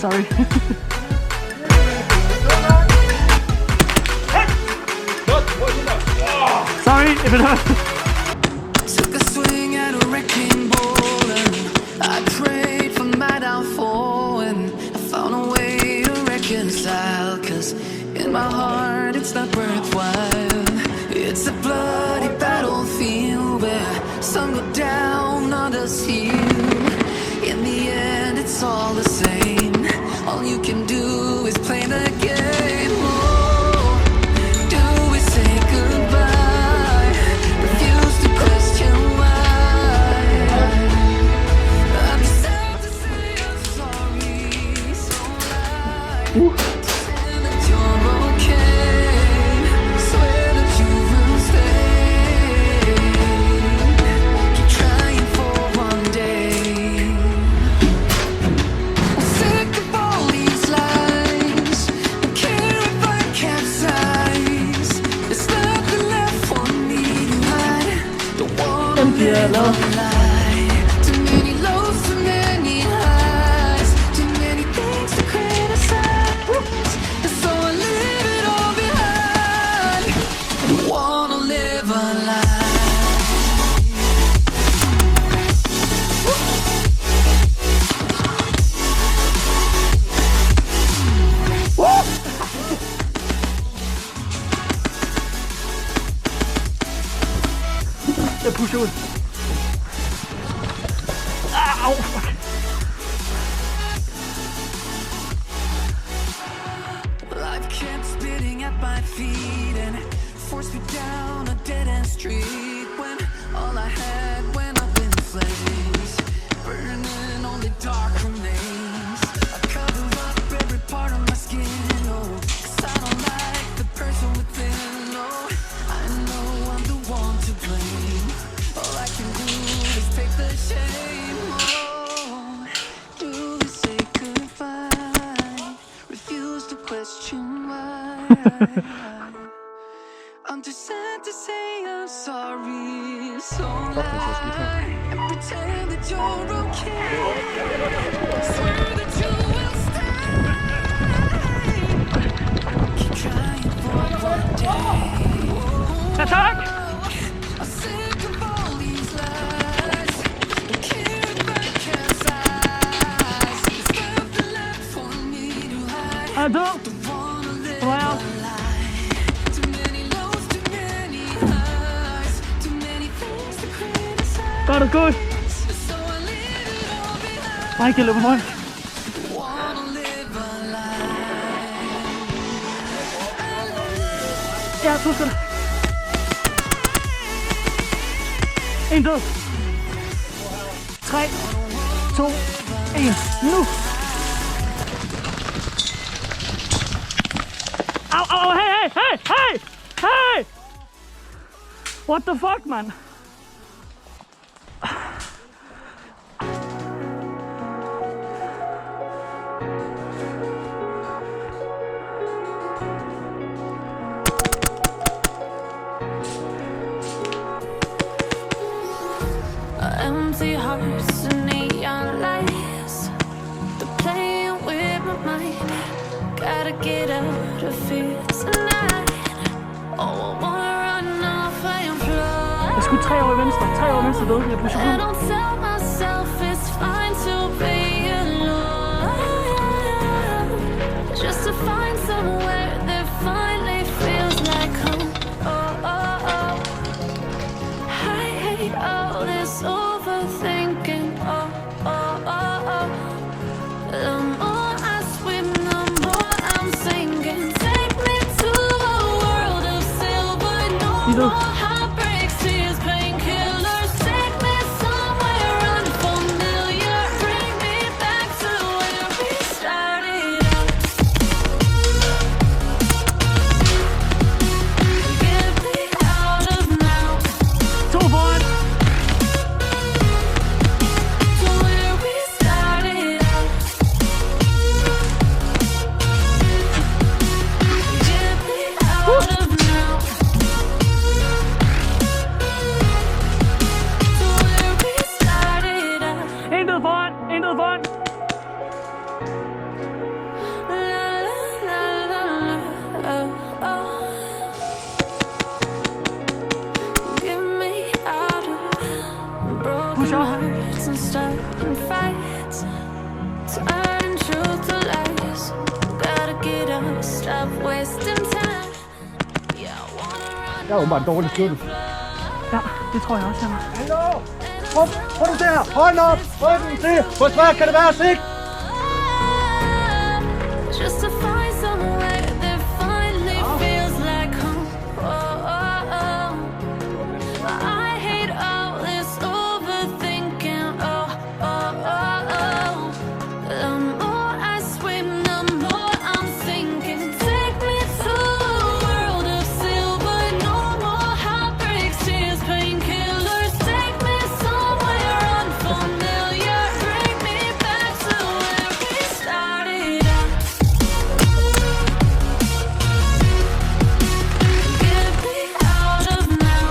Sorry. Sorry if it hurt. Took a swing at a wrecking ball and I prayed for my downfall and I found a way to reconcile, 'cause in my heart it's not worthwhile. It's a bloody battlefield where some go down, others heal. In the end it's all the same. All you can do is play the game. Oh, do we say goodbye? Refuse to question why. I'm sad to say I'm sorry, so lie. Pretend that you're okay. Swear that you will stay. Keep trying for one day. I'm sick of all these lies. Don't care if I capsize. There's nothing left for me to hide. Don't wanna live a lie. Too many lows, too many highs. Too many things to criticize. And so I leave it all behind. Don't wanna live a lie. Jeg pusher ud. Au, fuck. Life kept spitting at my feet and forced me down a dead-end street when all I had went up in flames, burning only dark remains. I cover up every part of my skin, oh, 'cause I don't like the person within, oh. I know I'm the one to blame. All I can do is take the shame, oh. Do we say goodbye? Refuse to question why. I'm too sad to say I'm sorry, so lie and pretend that you're okay. Swear that you will stay. Keep trying for one day. Attack! I'm sick of all these lies. Don't care if I capsize. There's nothing left for me to hide. Ado. Don't wanna live Wow. a lie. Too many lows, too many highs. Too many things to criticize. Gør det godt. So I leave it all behind. Michael, løber højt. Wanna live a lie. Ja, 2 sekunder. En død. 3, 2, 1. Nu. Au, au, hey, hey, hey, hey, hey! What the fuck, man? Empty hearts and neon lights. They're playing with my mind. Gotta get out of here tonight. Oh, I wanna sgu 3 over i venstre. 3 over i venstre døde. Jeg pusher på. I don't tell myself it's fine to be alone, just to find somewhere that finally feels like home. Oh, oh, oh. I hate all this overthinking. Oh, oh, oh, oh. The more I swim, the more I'm sinking. Take me to a world of silver, no more heartbreaks, tears, painkillers. Take me somewhere unfamiliar. Bring me back to where we started out. Get me out of now. To foran. To where we started out. Get me out of now. To where we started out. En død foran. En død foran. La la la la la. Oh, oh. Get me out of broken Push off. hearts and starting fights. Turn truth to lies. Gotta get up, stop wasting time. Yeah, I wanna run. Jeg er åbenbart dårlig skytte. Ja, det tror jeg også, han er. Hallo! Prøv du der! Hånd op! Ryggen til! Hvor svært kan det være, sig? Just to find somewhere that finally feels like home. Oh, oh, oh. I hate all this overthinking. Oh, oh, oh, oh. The more I swim, the more I'm sinking. Take me to a world of silver, no more heartbreaks, tears, painkillers. Take me somewhere unfamiliar. Bring me back to where we started out. Get me out of now.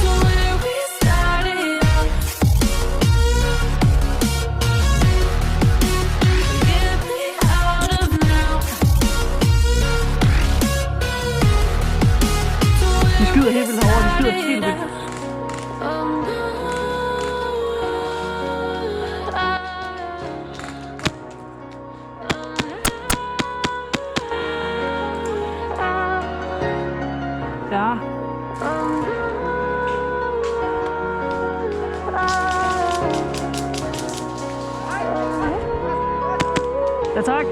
To where we started out. Get me out of now. De skyder helt vildt herovre. De skyder helt vildt. Ja. Ja, tak.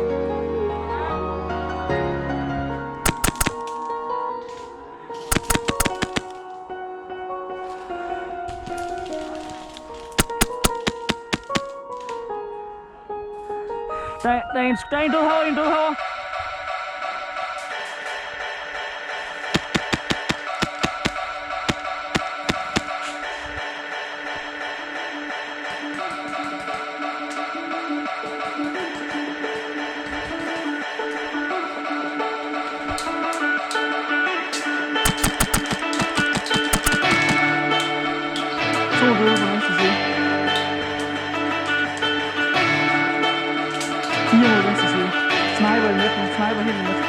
Der er en død herovre, en død herovre. To døde på venstre side. 4 mod venstre side. Sniper i midten. Sniper helt i midten.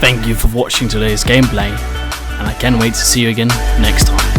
Thank you for watching today's gameplay, and I can't wait to see you again next time.